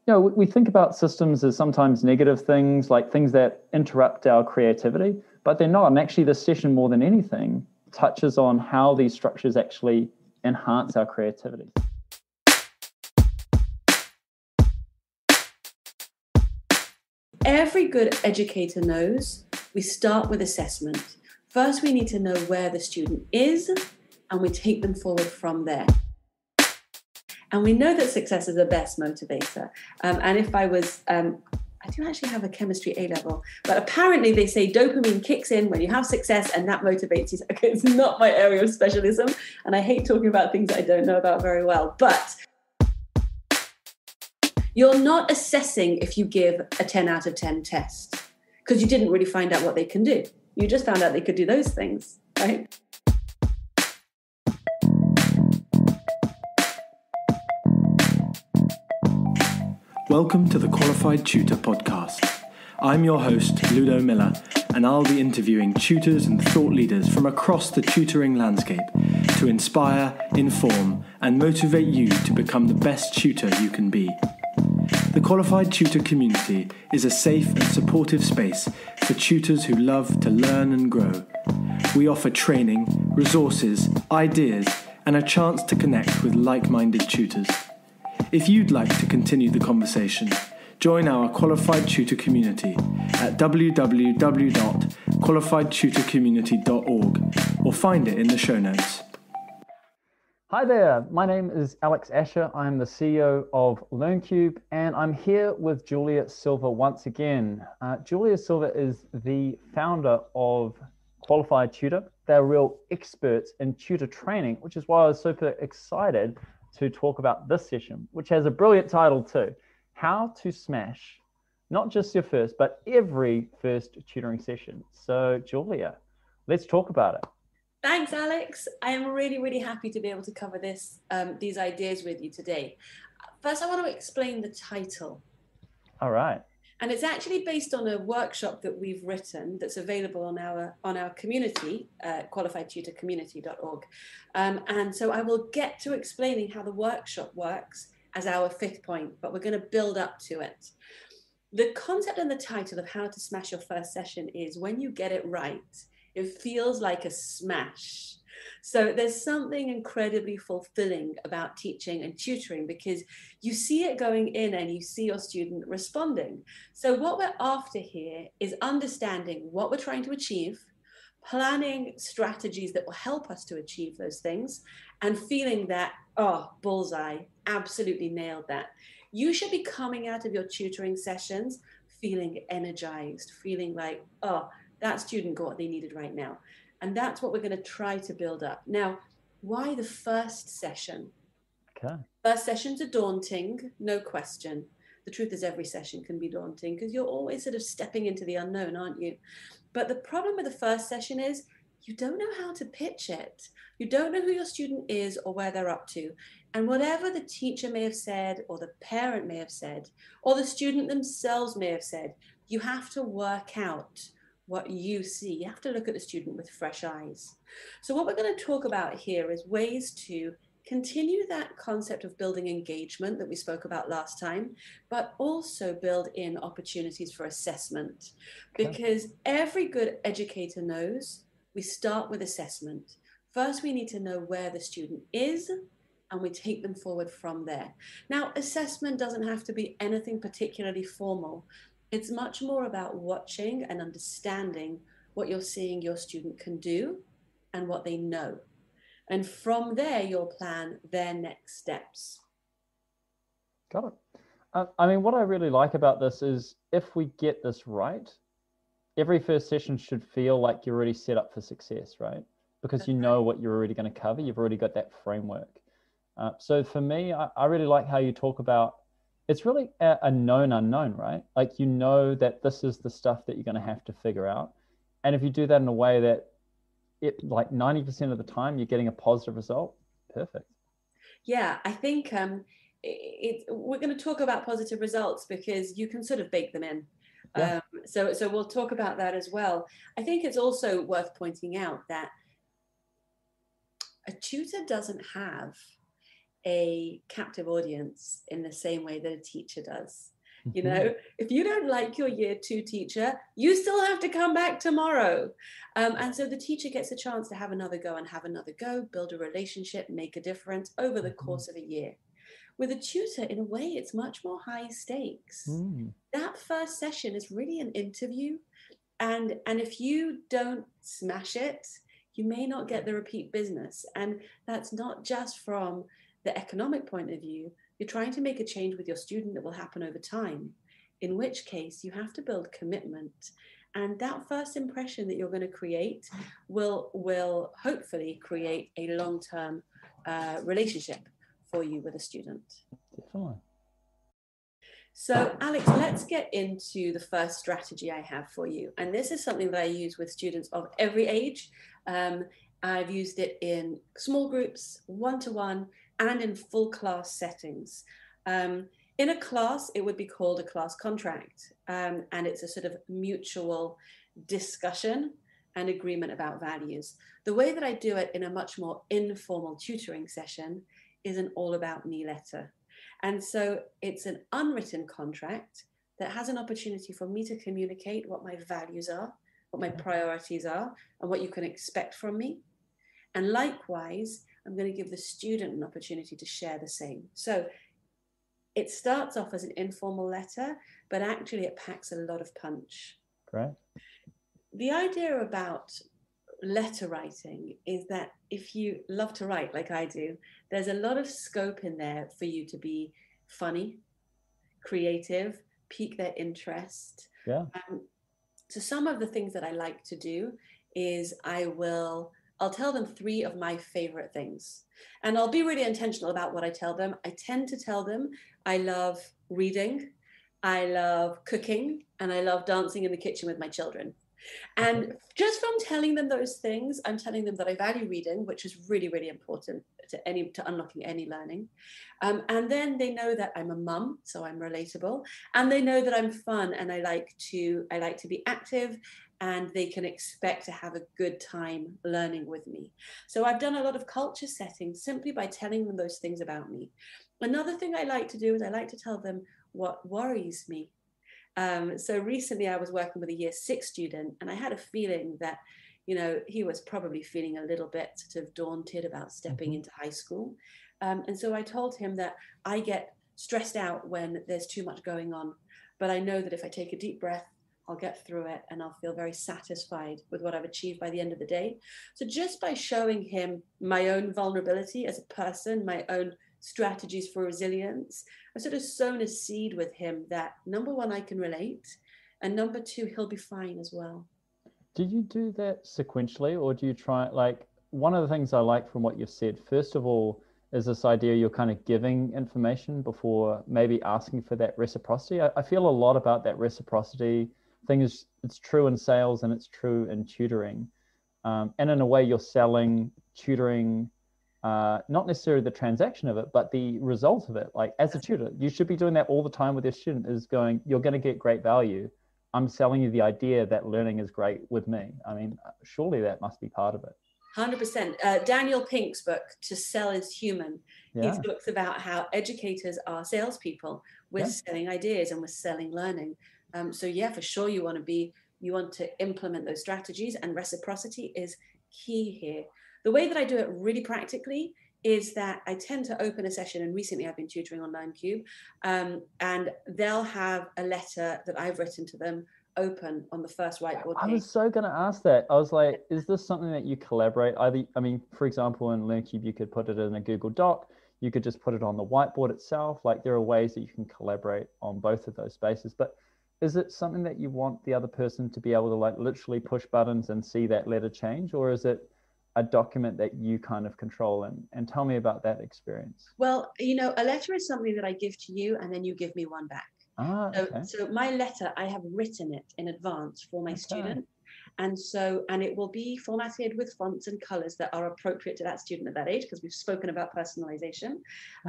we think about systems as sometimes negative things, like things that interrupt our creativity, but they're not. And actually, this session, more than anything, touches on how these structures actually enhance our creativity. Every good educator knows we start with assessment. First, we need to know where the student is, and we take them forward from there. And we know that success is the best motivator. And if I was, I do actually have a chemistry A-level, but apparently they say dopamine kicks in when you have success and that motivates you. Okay, it's not my area of specialism, and I hate talking about things that I don't know about very well. But you're not assessing if you give a 10 out of 10 test, because you didn't really find out what they can do. You just found out they could do those things, right? Welcome to the Qualified Tutor Podcast. I'm your host, Ludo Miller, and I'll be interviewing tutors and thought leaders from across the tutoring landscape to inspire, inform, and motivate you to become the best tutor you can be. The Qualified Tutor community is a safe and supportive space for tutors who love to learn and grow. We offer training, resources, ideas, and a chance to connect with like-minded tutors. If you'd like to continue the conversation, join our Qualified Tutor community at www.qualifiedtutorcommunity.org or find it in the show notes. Hi there, my name is Alex Asher. I'm the CEO of LearnCube, and I'm here with Julia Silva once again. Julia Silva is the founder of Qualified Tutor. They're real experts in tutor training, which is why I was super excited to talk about this session, which has a brilliant title too: How to Smash not just your first, but every first tutoring session. So Julia, let's talk about it. Thanks, Alex. I am really, really happy to be able to cover these ideas with you today. First, I want to explain the title. All right. And it's actually based on a workshop that we've written that's available on our community, qualifiedtutorcommunity.org. And so I will get to explaining how the workshop works as our fifth point, but we're going to build up to it. The concept and the title of How to Smash Your First Session is when you get it right, it feels like a smash. So there's something incredibly fulfilling about teaching and tutoring because you see it going in and you see your student responding. So what we're after here is understanding what we're trying to achieve, planning strategies that will help us to achieve those things, and feeling that, oh, bullseye, absolutely nailed that. You should be coming out of your tutoring sessions feeling energized, feeling like, oh, that student got what they needed right now. And that's what we're going to try to build up. Now, why the first session? Okay. First sessions are daunting, no question. The truth is every session can be daunting because you're always sort of stepping into the unknown, aren't you? But the problem with the first session is you don't know how to pitch it. You don't know who your student is or where they're up to. And whatever the teacher may have said or the parent may have said or the student themselves may have said, you have to work out what you see. You have to look at the student with fresh eyes. So what we're going to talk about here is ways to continue that concept of building engagement that we spoke about last time, but also build in opportunities for assessment. Okay. Because every good educator knows we start with assessment. First, we need to know where the student is, and we take them forward from there. Now, assessment doesn't have to be anything particularly formal. It's much more about watching and understanding what you're seeing your student can do and what they know. And from there, you'll plan their next steps. Got it. I mean, what I really like about this is if we get this right, every first session should feel like you're already set up for success, right? Because you know what you're already going to cover. You've already got that framework. So for me, I really like how you talk about it's really a known unknown, right? Like, you know that this is the stuff that you're going to have to figure out. And if you do that in a way that it, like 90% of the time, you're getting a positive result, perfect. Yeah, I think we're going to talk about positive results because you can sort of bake them in. Yeah. So we'll talk about that as well. I think it's also worth pointing out that a tutor doesn't have a captive audience in the same way that a teacher does. You know, if you don't like your year 2 teacher, you still have to come back tomorrow. And so the teacher gets a chance to have another go and have another go, build a relationship, make a difference over the course of a year. With a tutor, in a way, it's much more high stakes. That first session is really an interview. And if you don't smash it, you may not get the repeat business. And that's not just from the economic point of view. You're trying to make a change with your student that will happen over time, in which case you have to build commitment. And that first impression that you're going to create will hopefully create a long-term relationship for you with a student. Definitely. So Alex, let's get into the first strategy I have for you. And this is something that I use with students of every age. I've used it in small groups, one-to-one, and in full class settings. In a class, it would be called a class contract. And it's a sort of mutual discussion and agreement about values. The way that I do it in a much more informal tutoring session is an all about me letter. And so it's an unwritten contract that has an opportunity for me to communicate what my values are, what my priorities are, and what you can expect from me. And likewise, I'm going to give the student an opportunity to share the same. So it starts off as an informal letter, but actually it packs a lot of punch. Great. The idea about letter writing is that if you love to write like I do, there's a lot of scope in there for you to be funny, creative, pique their interest. Yeah. So some of the things that I like to do is I'll tell them 3 of my favorite things. And I'll be really intentional about what I tell them. I tend to tell them I love reading, I love cooking, and I love dancing in the kitchen with my children. And just from telling them those things, I'm telling them that I value reading, which is really, really important to unlocking any learning. And then they know that I'm a mum, so I'm relatable. And they know that I'm fun and I like to be active, and they can expect to have a good time learning with me. So I've done a lot of culture setting simply by telling them those things about me. Another thing I like to do is I like to tell them what worries me. So recently I was working with a year 6 student, and I had a feeling that, you know, he was probably feeling a little bit sort of daunted about stepping into high school. And so I told him that I get stressed out when there's too much going on, but I know that if I take a deep breath, I'll get through it and I'll feel very satisfied with what I've achieved by the end of the day. So just by showing him my own vulnerability as a person, my own strategies for resilience, I sort of sown a seed with him that, number 1, I can relate, and number 2, he'll be fine as well. Do you do that sequentially, or do you try, like, one of the things I like from what you've said, first of all, is this idea you're kind of giving information before maybe asking for that reciprocity. I feel a lot about that reciprocity thing. It's true in sales and it's true in tutoring. And in a way you're selling tutoring, not necessarily the transaction of it, but the result of it. Like as a tutor, you should be doing that all the time with your student, is going, you're going to get great value. I'm selling you the idea that learning is great with me. I mean, surely that must be part of it. 100%. Daniel Pink's book, To Sell is Human. Yeah. He talks about how educators are salespeople. We're selling ideas and we're selling learning. So yeah, for sure you want to implement those strategies, and reciprocity is key here. The way that I do it really practically is that I tend to open a session, and recently I've been tutoring on LearnCube, and they'll have a letter that I've written to them open on the first whiteboard page. I was so going to ask that. I was like, is this something that you collaborate? I mean, for example, in LearnCube, you could put it in a Google Doc. You could just put it on the whiteboard itself. Like there are ways that you can collaborate on both of those spaces. But is it something that you want the other person to be able to like literally push buttons and see that letter change? Or is it a document that you kind of control? And tell me about that experience. Well, you know, a letter is something that I give to you and then you give me one back. Okay. So my letter, I have written it in advance for my student. And it will be formatted with fonts and colors that are appropriate to that student at that age, because we've spoken about personalization.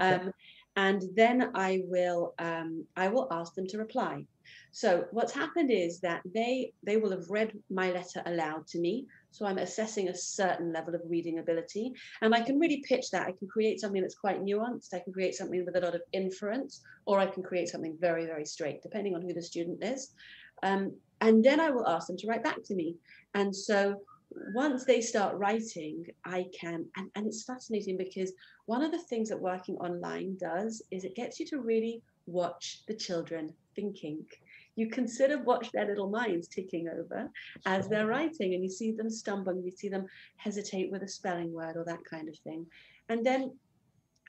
Okay. And then I will ask them to reply. So what's happened is that they will have read my letter aloud to me. So I'm assessing a certain level of reading ability. And I can really pitch that. I can create something that's quite nuanced. I can create something with a lot of inference, or I can create something very, very straight, depending on who the student is. And then I will ask them to write back to me. And so once they start writing, I can, and it's fascinating because one of the things that working online does is it gets you to really watch the children thinking. You can sort of watch their little minds ticking over as they're writing, and you see them stumble, you see them hesitate with a spelling word or that kind of thing. And then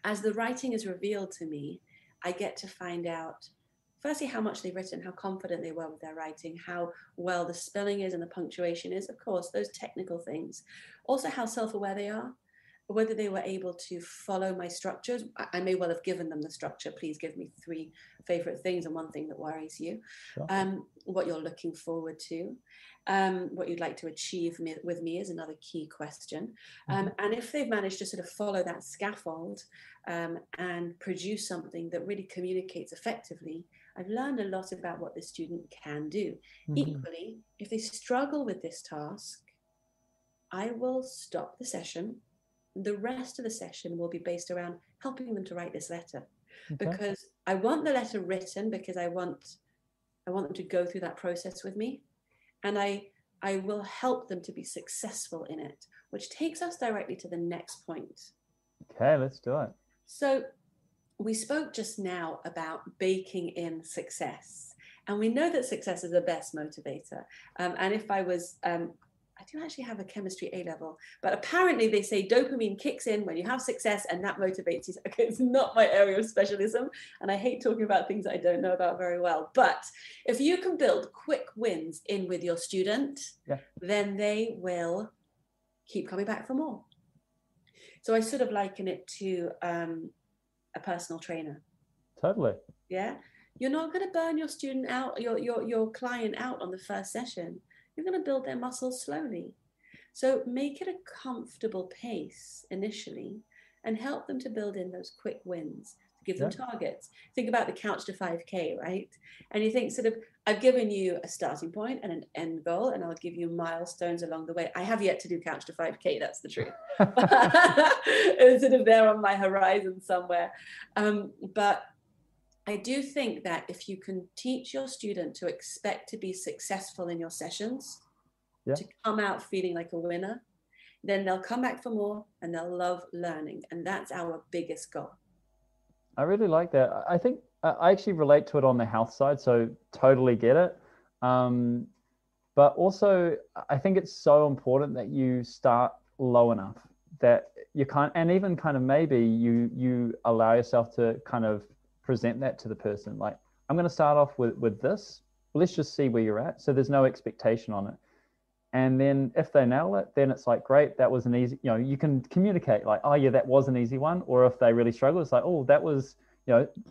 as the writing is revealed to me, I get to find out, firstly, how much they've written, how confident they were with their writing, how well the spelling is and the punctuation is, of course, those technical things. Also, how self-aware they are, whether they were able to follow my structures. I may well have given them the structure. Please give me 3 favorite things and 1 thing that worries you. Sure. What you're looking forward to, what you'd like to achieve with me is another key question. And if they've managed to sort of follow that scaffold and produce something that really communicates effectively, I've learned a lot about what the student can do. Equally, if they struggle with this task, I will stop the session. The rest of the session will be based around helping them to write this letter, because I want the letter written because I want them to go through that process with me, and I will help them to be successful in it, which takes us directly to the next point. Okay, let's do it. So we spoke just now about baking in success, and we know that success is the best motivator. And if I was I do actually have a chemistry A-level, but apparently they say dopamine kicks in when you have success and that motivates you. Okay, it's not my area of specialism, and I hate talking about things I don't know about very well. But if you can build quick wins in with your student, then they will keep coming back for more. So I sort of liken it to a personal trainer. Totally. Yeah, you're not going to burn your student out, your client out on the first session. You're going to build their muscles slowly. So make it a comfortable pace initially and help them to build in those quick wins. Give them targets. Think about the couch to 5K, right? And you think sort of, I've given you a starting point and an end goal, and I'll give you milestones along the way. I have yet to do couch to 5K, that's the truth. It's sort of there on my horizon somewhere. But I do think that if you can teach your student to expect to be successful in your sessions, to come out feeling like a winner, then they'll come back for more and they'll love learning. And that's our biggest goal. I really like that. I think I actually relate to it on the health side, so totally get it. But also, I think it's so important that you start low enough that you can't, and even kind of maybe you allow yourself to kind of present that to the person. Like, I'm going to start off with this. Let's just see where you're at. So there's no expectation on it. And then if they nail it, then it's like, great, that was an easy, you can communicate like, oh yeah, that was an easy one. Or if they really struggle, it's like, oh, that was,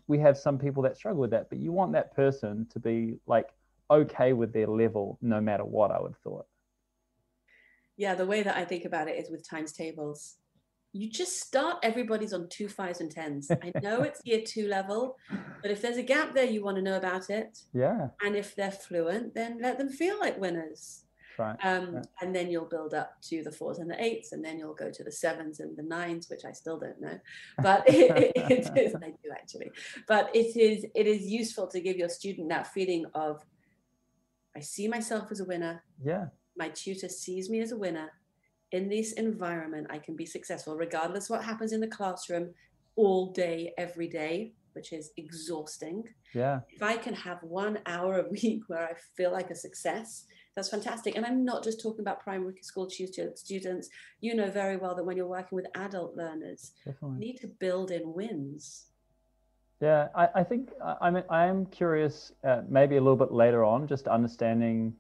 we have some people that struggle with that, but you want that person to be like, okay with their level, no matter what, I would have thought. Yeah, the way that I think about it is with times tables. You just start everybody's on 2 5s and 10s. I know it's year 2 level, but if there's a gap there, you want to know about it. Yeah. And if they're fluent, then let them feel like winners. Right. And then you'll build up to the 4s and the 8s, and then you'll go to the 7s and the 9s, which I still don't know, but it is, I do actually. But it is useful to give your student that feeling of, I see myself as a winner. Yeah. My tutor sees me as a winner. In this environment, I can be successful, regardless what happens in the classroom all day, every day, which is exhausting. Yeah. If I can have 1 hour a week where I feel like a success, that's fantastic. And I'm not just talking about primary school students. You know very well that when you're working with adult learners, Definitely. you need to build in wins. Yeah, I think I'm curious, maybe a little bit later on, just understanding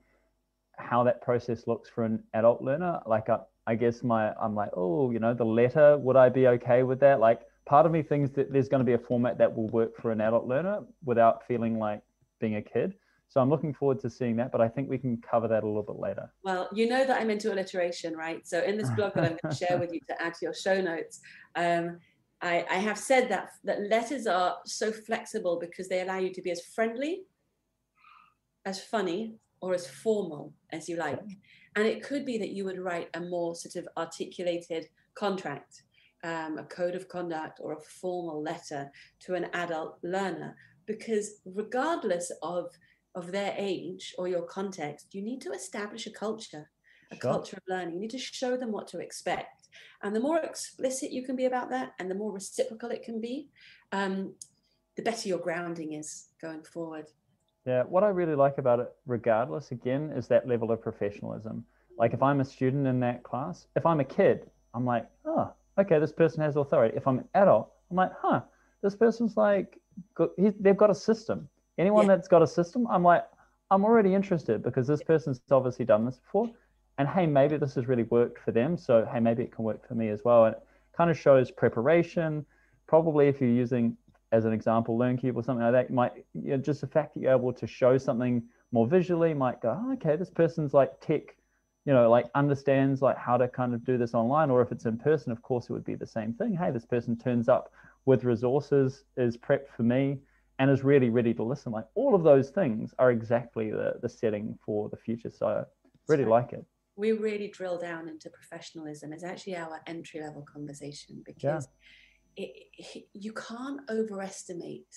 how that process looks for an adult learner. Like, I guess I'm like, oh, the letter, would I be okay with that? Like, part of me thinks that there's going to be a format that will work for an adult learner without feeling like being a kid. So I'm looking forward to seeing that, but I think we can cover that a little bit later. Well, you know that I'm into alliteration, right? So in this blog that I'm going to share with you to add to your show notes, I have said that letters are so flexible because they allow you to be as friendly, as funny, or as formal as you like. And it could be that you would write a more sort of articulated contract, a code of conduct, or a formal letter to an adult learner, because regardless of their age or your context, you need to establish a culture, a culture of learning. You need to show them what to expect. And the more explicit you can be about that, and the more reciprocal it can be, the better your grounding is going forward. Yeah, what I really like about it, regardless, again, is that level of professionalism. Like if I'm a student in that class, if I'm a kid, I'm like, oh, okay, this person has authority. If I'm an adult, I'm like, this person's like, they've got a system. Anyone that's got a system, I'm like, I'm already interested because this person's obviously done this before. And hey, maybe this has really worked for them. So hey, maybe it can work for me as well. And it kind of shows preparation. Probably if you're using, as an example, LearnCube or something like that, you might, just the fact that you're able to show something more visually might go, oh, okay, this person's like tech, like understands like how to kind of do this online. Or if it's in person, of course, it would be the same thing. Hey, this person turns up with resources, is prepped for me, and is really ready to listen. Like all of those things are exactly the setting for the future. So I really like it. We really drill down into professionalism. It's actually our entry-level conversation, because you can't overestimate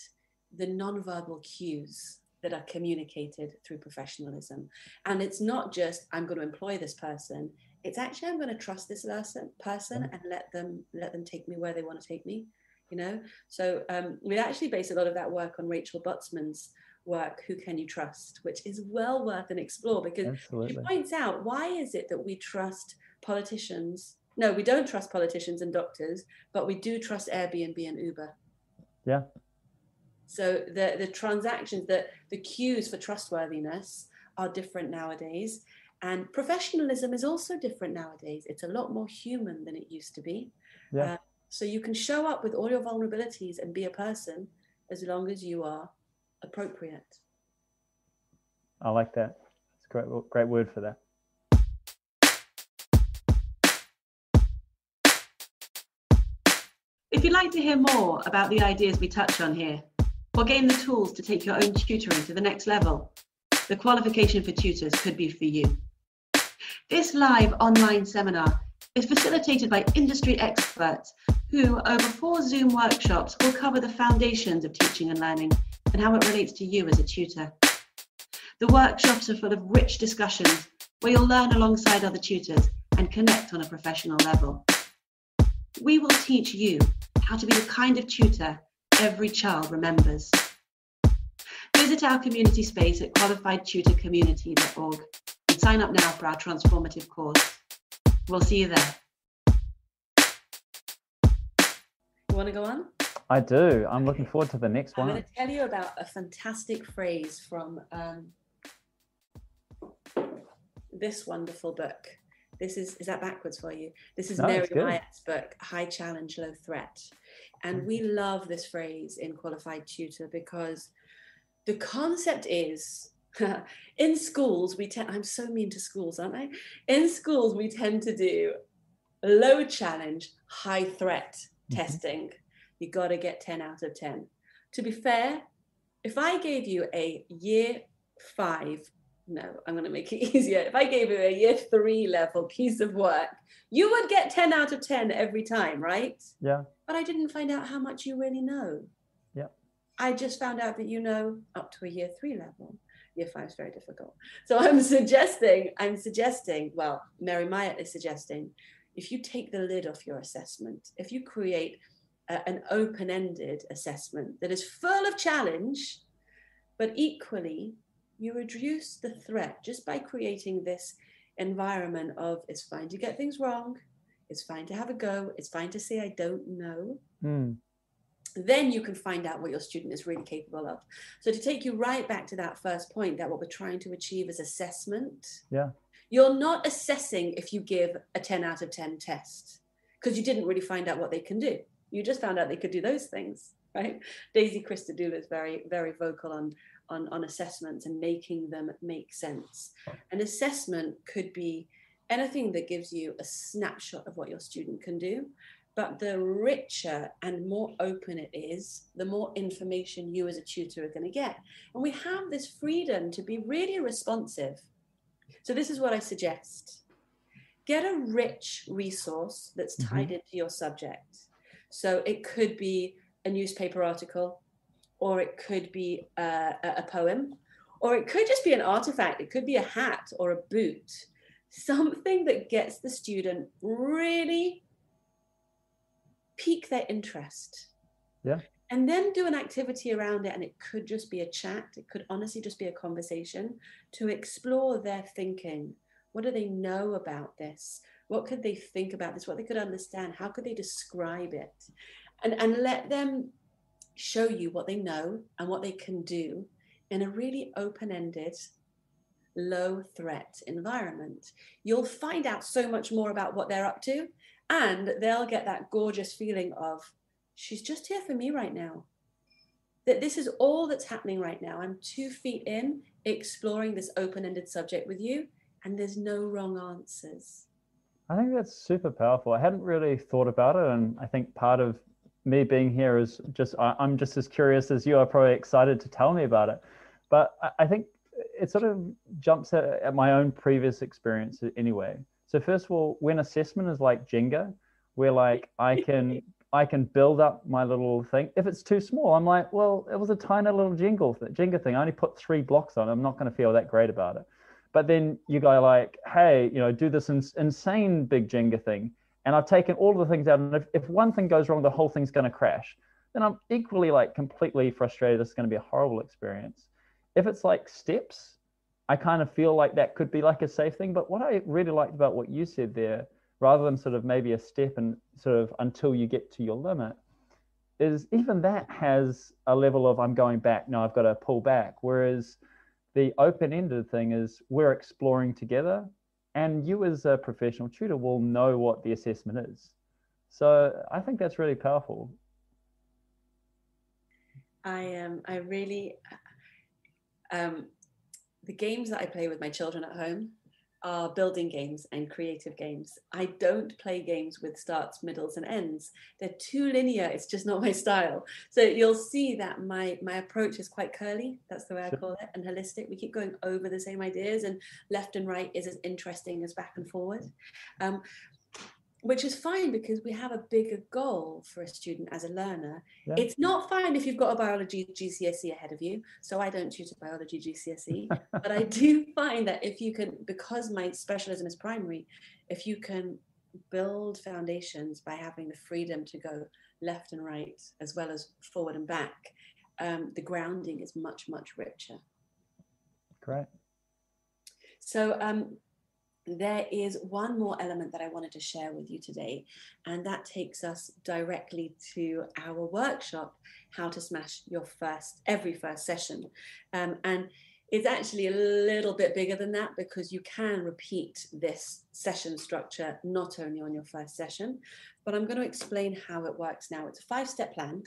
the nonverbal cues that are communicated through professionalism. And it's not just, I'm going to employ this person. It's actually, I'm going to trust this person and let them take me where they want to take me, So we actually base a lot of that work on Rachel Botsman's work, Who Can You Trust, which is well worth an explore, because she points out, why is it that we trust politicians? No, we don't trust politicians and doctors, but we do trust Airbnb and Uber. Yeah. So the transactions, the cues for trustworthiness are different nowadays. And professionalism is also different nowadays. It's a lot more human than it used to be. Yeah. So you can show up with all your vulnerabilities and be a person as long as you are appropriate. I like that. It's a great word for that. If you'd like to hear more about the ideas we touch on here, or gain the tools to take your own tutoring to the next level, the Qualification for Tutors could be for you. This live online seminar is facilitated by industry experts who, over 4 Zoom workshops, will cover the foundations of teaching and learning and how it relates to you as a tutor. The workshops are full of rich discussions where you'll learn alongside other tutors and connect on a professional level. We will teach you how to be the kind of tutor every child remembers. Visit our community space at qualifiedtutorcommunity.org and sign up now for our transformative course. We'll see you there. You want to go on? I do. I'm looking forward to the next one. I'm going to tell you about a fantastic phrase from this wonderful book. Is that backwards for you? This is Mary Myatt's book, High Challenge, Low Threat. And we love this phrase in Qualified Tutor because the concept is, in schools, I'm so mean to schools, aren't I? In schools, we tend to do low challenge, high threat testing. You got to get 10 out of 10. To be fair, if I gave you a year 5, no, I'm going to make it easier. If I gave you a year 3 level piece of work, you would get 10 out of 10 every time, right? Yeah. But I didn't find out how much you really know. Yeah. I just found out that you know up to a year 3 level. Year 5 is very difficult. So I'm suggesting, well, Mary Myatt is suggesting, if you take the lid off your assessment, if you create an open-ended assessment that is full of challenge, but equally you reduce the threat just by creating this environment of, it's fine to get things wrong, it's fine to have a go, it's fine to say I don't know. Then you can find out what your student is really capable of. So to take you right back to that first point, that what we're trying to achieve is assessment. Yeah. You're not assessing if you give a 10 out of 10 test, because you didn't really find out what they can do. You just found out they could do those things, right? Daisy Christodoulou is very, very vocal on assessments and making them make sense. An assessment could be anything that gives you a snapshot of what your student can do, but the richer and more open it is, the more information you as a tutor are going to get. And we have this freedom to be really responsive So this is what I suggest. Get a rich resource that's tied into your subject. So it could be a newspaper article, or it could be a poem, or it could just be an artifact. It could be a hat or a boot, something that gets the student really pique their interest. Yeah. And then do an activity around it. And it could just be a chat. It could honestly just be a conversation to explore their thinking. What do they know about this? What could they think about this? What they could understand? How could they describe it? And let them show you what they know and what they can do in a really open-ended, low-threat environment. You'll find out so much more about what they're up to, and they'll get that gorgeous feeling of, she's just here for me right now. That this is all that's happening right now. I'm 2 feet in, exploring this open-ended subject with you, and there's no wrong answers. I think that's super powerful. I hadn't really thought about it. And I think part of me being here is just, I'm just as curious as you are, probably excited to tell me about it. But I think it sort of jumps at my own previous experience anyway. So first of all, when assessment is like Jenga, where like I can build up my little thing. If it's too small, I'm like, well, it was a tiny little Jenga thing. I only put 3 blocks on. I'm not going to feel that great about it. But then you go like, hey, do this insane big Jenga thing. And I've taken all of the things out. And if one thing goes wrong, the whole thing's going to crash. Then I'm equally like completely frustrated. This is going to be a horrible experience. If it's like steps, I kind of feel like that could be like a safe thing. But what I really liked about what you said there, rather than sort of maybe a step and sort of until you get to your limit, is even that has a level of I'm going back. No, I've got to pull back. Whereas the open-ended thing is we're exploring together, and you as a professional tutor will know what the assessment is. So I think that's really powerful. I really, the games that I play with my children at home are building games and creative games. I don't play games with starts, middles, and ends. They're too linear. It's just not my style. So you'll see that my approach is quite curly. That's the way I call it, and holistic. We keep going over the same ideas, and left and right is as interesting as back and forward. Which is fine because we have a bigger goal for a student as a learner. Yeah. It's not fine if you've got a biology GCSE ahead of you. So I don't tutor biology GCSE, but I do find that if you can, because my specialism is primary, if you can build foundations by having the freedom to go left and right, as well as forward and back, the grounding is much, much richer. Great. So, there is one more element that I wanted to share with you today, and that takes us directly to our workshop, How to Smash Your Every First Session. And it's actually a little bit bigger than that, because you can repeat this session structure not only on your first session, but I'm going to explain how it works now. It's a 5-step plan,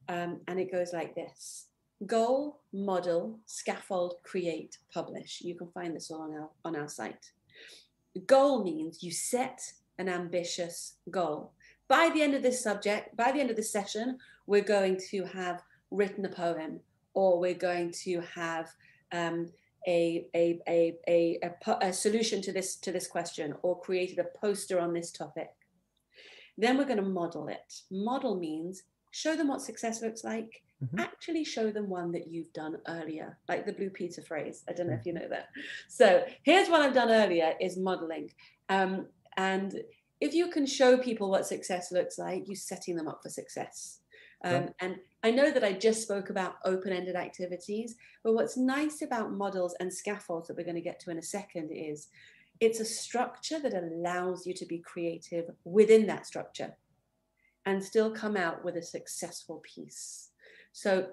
and it goes like this. Goal, model, scaffold, create, publish. You can find this all on our site. Goal means you set an ambitious goal. By the end of this session, we're going to have written a poem, or we're going to have a solution to this question, or created a poster on this topic. Then we're going to model it. Model means show them what success looks like. Actually show them one that you've done earlier, like the Blue Peter phrase. I don't know if you know that. So here's what I've done earlier is modeling. And if you can show people what success looks like, you're setting them up for success. And I know that I just spoke about open-ended activities, but what's nice about models and scaffolds that we're going to get to in a second is it's a structure that allows you to be creative within that structure and still come out with a successful piece. So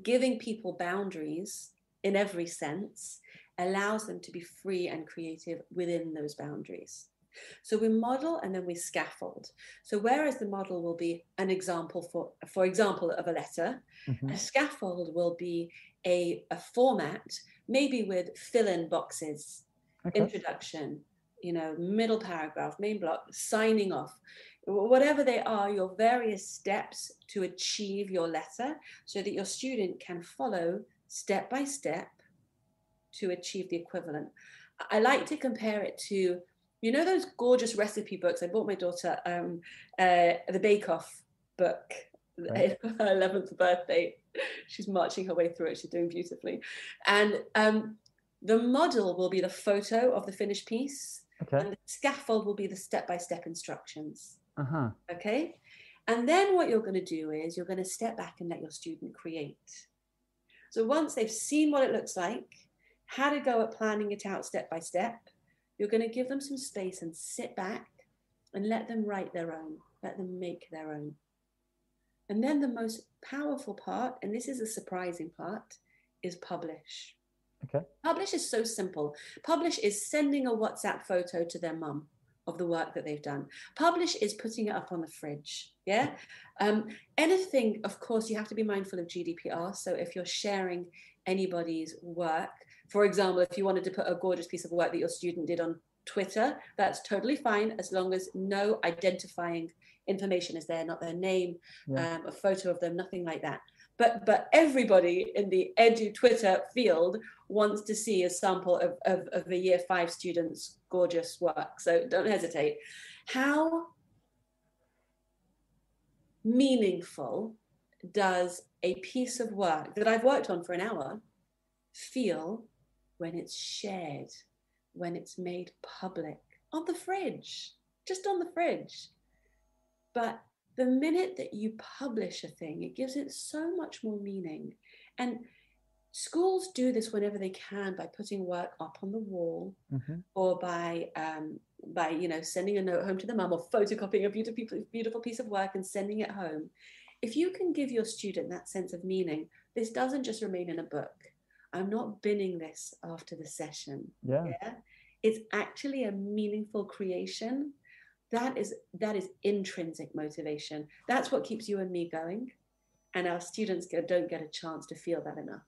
giving people boundaries in every sense allows them to be free and creative within those boundaries. So we model and then we scaffold. So whereas the model will be an example, for example, of a letter, a scaffold will be a format, maybe with fill-in boxes, introduction, middle paragraph, main block, signing off. Whatever they are, your various steps to achieve your letter, so that your student can follow step by step to achieve the equivalent. I like to compare it to, you know, those gorgeous recipe books. I bought my daughter the Bake Off book, right, for her 11th birthday. She's marching her way through it. She's doing beautifully. And the model will be the photo of the finished piece. Okay. And the scaffold will be the step-by-step instructions. Uh-huh. Okay. And then what you're going to do is you're going to step back and let your student create. So once they've seen what it looks like, how to go at planning it out step by step, you're going to give them some space and sit back and let them write their own, let them make their own. And then the most powerful part, and this is the surprising part, is publish. Okay. Publish is so simple. Publish is sending a WhatsApp photo to their mum of the work that they've done. Publish is putting it up on the fridge. Yeah. Anything, of course, you have to be mindful of GDPR. So if you're sharing anybody's work, for example, if you wanted to put a gorgeous piece of work that your student did on Twitter, that's totally fine, as long as no identifying information is there, not their name, a photo of them, nothing like that. But everybody in the Edu Twitter field wants to see a sample of a year 5 student's gorgeous work. So don't hesitate. How meaningful does a piece of work that I've worked on for an hour feel when it's shared, when it's made public, on the fridge, just on the fridge? But the minute that you publish a thing, it gives it so much more meaning. And schools do this whenever they can by putting work up on the wall, or by sending a note home to the mum, or photocopying a beautiful piece of work and sending it home. If you can give your student that sense of meaning, this doesn't just remain in a book. I'm not binning this after the session. Yeah. It's actually a meaningful creation. That is intrinsic motivation. That's what keeps you and me going. And our students don't get a chance to feel that enough.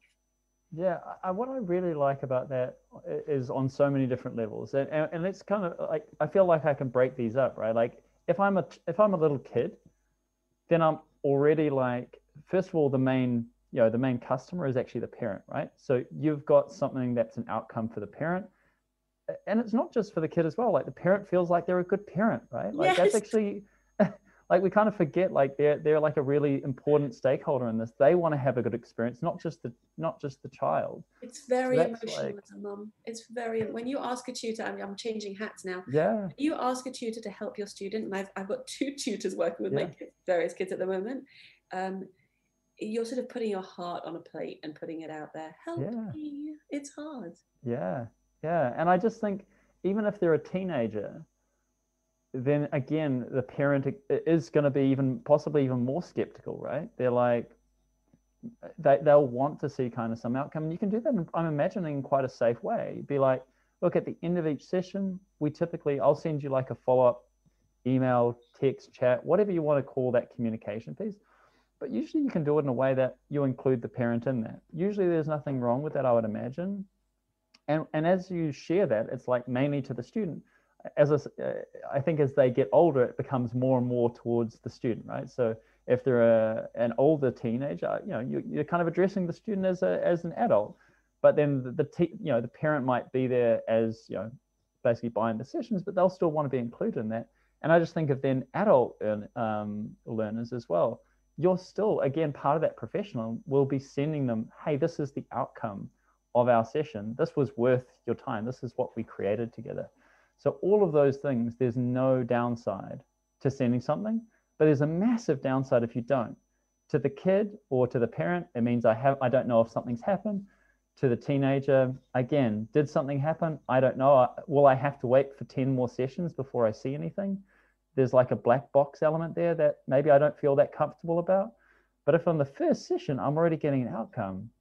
Yeah, what I really like about that is on so many different levels. And it's kind of like, I feel like I can break these up, right? Like if I'm a little kid, then I'm already like, first of all, the main customer is actually the parent, right? So you've got something that's an outcome for the parent. And it's not just for the kid as well. Like the parent feels like they're a good parent, right? Like that's actually, like we kind of forget, like they're like a really important stakeholder in this. They want to have a good experience, not just the child. It's very emotional as a mum. It's very, when you ask a tutor, I'm changing hats now. Yeah. You ask a tutor to help your student, and I've got 2 tutors working with my kids, various kids at the moment. You're sort of putting your heart on a plate and putting it out there. Help me. It's hard. Yeah. Yeah. And I just think, even if they're a teenager, then again, the parent is going to be possibly even more skeptical, right? They're like, they'll want to see kind of some outcome. And you can do that, I'm imagining, in quite a safe way. Be like, look, at the end of each session, I'll send you like a follow-up email, text, chat, whatever you want to call that communication piece. But usually you can do it in a way that you include the parent in that. Usually there's nothing wrong with that, I would imagine. And as you share that, it's like mainly to the student. I think as they get older, it becomes more and more towards the student, right? So if they're an older teenager, you're kind of addressing the student as an adult, but then the parent might be there as, basically buying the sessions, but they'll still want to be included in that. And I just think of then adult learners as well. You're still, again, part of that professional will be sending them, hey, this is the outcome of our session. This was worth your time. This is what we created together. So all of those things, there's no downside to sending something, but there's a massive downside if you don't. To the kid or to the parent, it means I don't know if something's happened. To the teenager, again, did something happen? I don't know. Will I have to wait for 10 more sessions before I see anything? There's like a black box element there that maybe I don't feel that comfortable about. But if on the first session, I'm already getting an outcome,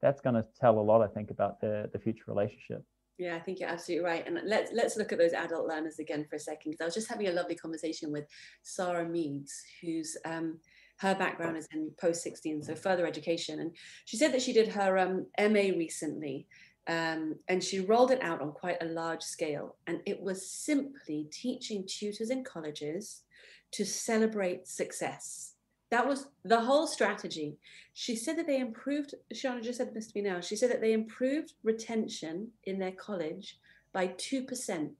that's going to tell a lot, I think, about the future relationship. Yeah, I think you're absolutely right. And let's look at those adult learners again for a second, because I was just having a lovely conversation with Sarah Meads, who's her background is in post-16, so further education. And she said that she did her MA recently, and she rolled it out on quite a large scale. And it was simply teaching tutors in colleges to celebrate success. That was the whole strategy. She said that they improved, Shauna just said this to me now, she said that they improved retention in their college by 2%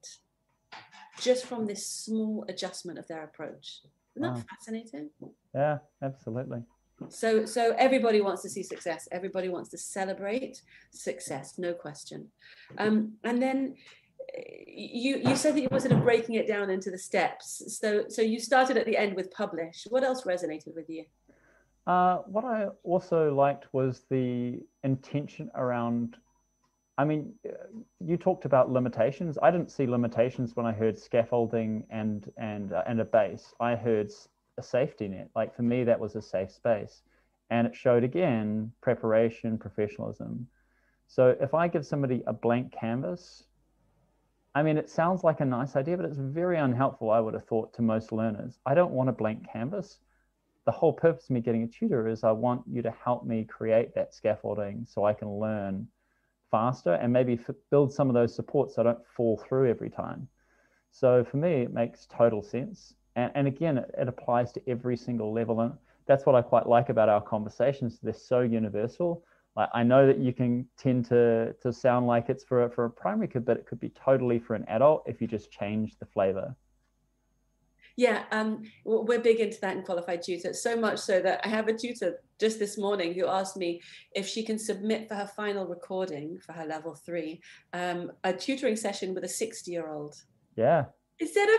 just from this small adjustment of their approach. Isn't that fascinating? Yeah, absolutely. So everybody wants to see success. Everybody wants to celebrate success, no question. And then you said that you were sort of breaking it down into the steps. So you started at the end with publish. What else resonated with you? What I also liked was the intention around, I mean, you talked about limitations. I didn't see limitations when I heard scaffolding and a base. I heard a safety net. Like, for me, that was a safe space. And it showed, again, preparation, professionalism. So if I give somebody a blank canvas, I mean, it sounds like a nice idea, but it's very unhelpful, I would have thought, to most learners. I don't want a blank canvas. The whole purpose of me getting a tutor is I want you to help me create that scaffolding so I can learn faster and maybe build some of those supports so I don't fall through every time. So for me, it makes total sense. And again, it applies to every single level. And that's what I quite like about our conversations. They're so universal. Like, I know that you can tend to sound like it's for a primary kid, but it could be totally for an adult if you just change the flavor. Yeah, we're big into that in Qualified Tutor, so much so that I have a tutor just this morning who asked me if she can submit for her final recording for her level 3, a tutoring session with a 60-year-old. Yeah. I said,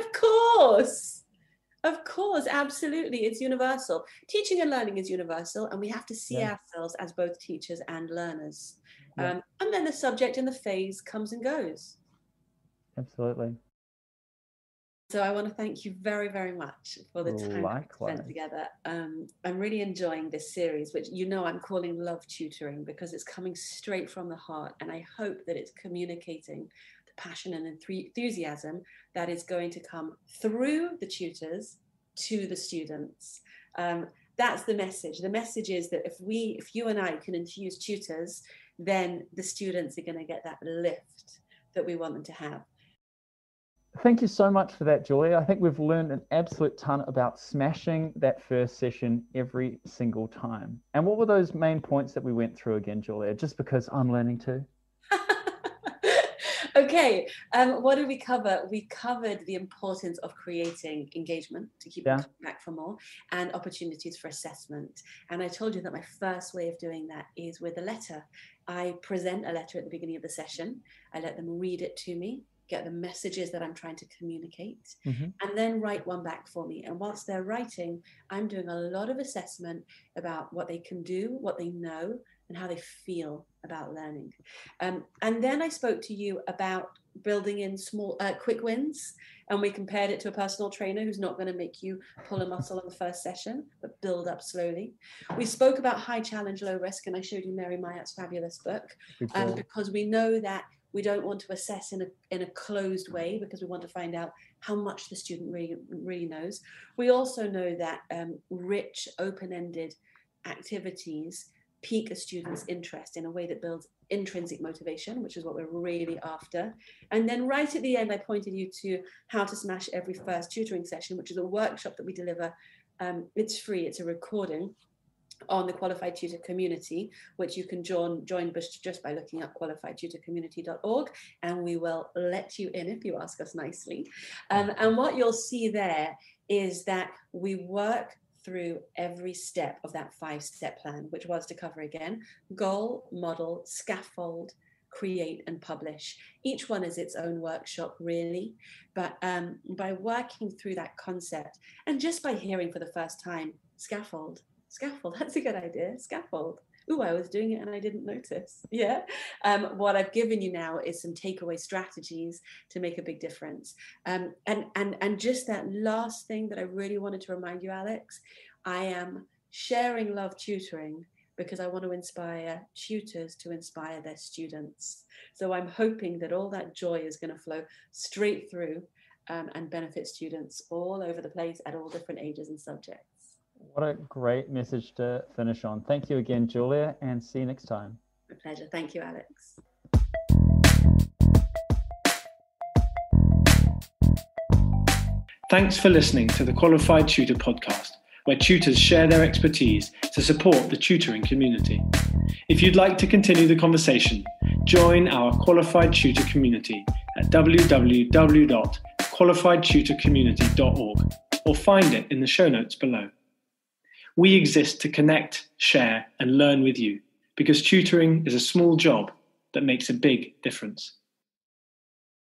of course, absolutely. It's universal. Teaching and learning is universal, and we have to see ourselves as both teachers and learners. And then the subject and the phase comes and goes. Absolutely. So I want to thank you very, very much for the time that we spent together. I'm really enjoying this series, which I'm calling Love Tutoring, because it's coming straight from the heart. And I hope that it's communicating the passion and enthusiasm that is going to come through the tutors to the students. That's the message. The message is that if you and I can infuse tutors, then the students are going to get that lift that we want them to have. Thank you so much for that, Julia. I think we've learned an absolute ton about smashing that first session every single time. And what were those main points that we went through again, Julia? Just because I'm learning too. Okay, what did we cover? We covered the importance of creating engagement to keep them coming back for more, and opportunities for assessment. And I told you that my first way of doing that is with a letter. I present a letter at the beginning of the session. I let them read it to me, get the messages that I'm trying to communicate, and then write one back for me. And whilst they're writing, I'm doing a lot of assessment about what they can do, what they know, and how they feel about learning. And then I spoke to you about building in small, quick wins. And we compared it to a personal trainer who's not going to make you pull a muscle on the first session, but build up slowly. We spoke about high challenge, low risk, and I showed you Mary Myatt's fabulous book, because we know that we don't want to assess in a closed way, because we want to find out how much the student really knows. We also know that rich, open-ended activities pique a student's interest in a way that builds intrinsic motivation, which is what we're really after. And then right at the end, I pointed you to How to Smash Every First Tutoring Session, which is a workshop that we deliver. It's free, it's a recording on the Qualified Tutor community, which you can join just by looking up qualifiedtutorcommunity.org, and we will let you in if you ask us nicely. And what you'll see there is that we work through every step of that 5-step plan, which was to cover again: goal, model, scaffold, create, and publish. Each one is its own workshop, really. But by working through that concept, and just by hearing for the first time, scaffold, that's a good idea, scaffold. Ooh, I was doing it and I didn't notice. Yeah. What I've given you now is some takeaway strategies to make a big difference. And just that last thing that I really wanted to remind you, Alex, I am sharing Love Tutoring because I want to inspire tutors to inspire their students. So I'm hoping that all that joy is going to flow straight through and benefit students all over the place at all different ages and subjects. What a great message to finish on. Thank you again, Julia, and see you next time. My pleasure. Thank you, Alex. Thanks for listening to the Qualified Tutor podcast, where tutors share their expertise to support the tutoring community. If you'd like to continue the conversation, join our Qualified Tutor community at at www.qualifiedtutorcommunity.org or find it in the show notes below. We exist to connect, share, and learn with you because tutoring is a small job that makes a big difference.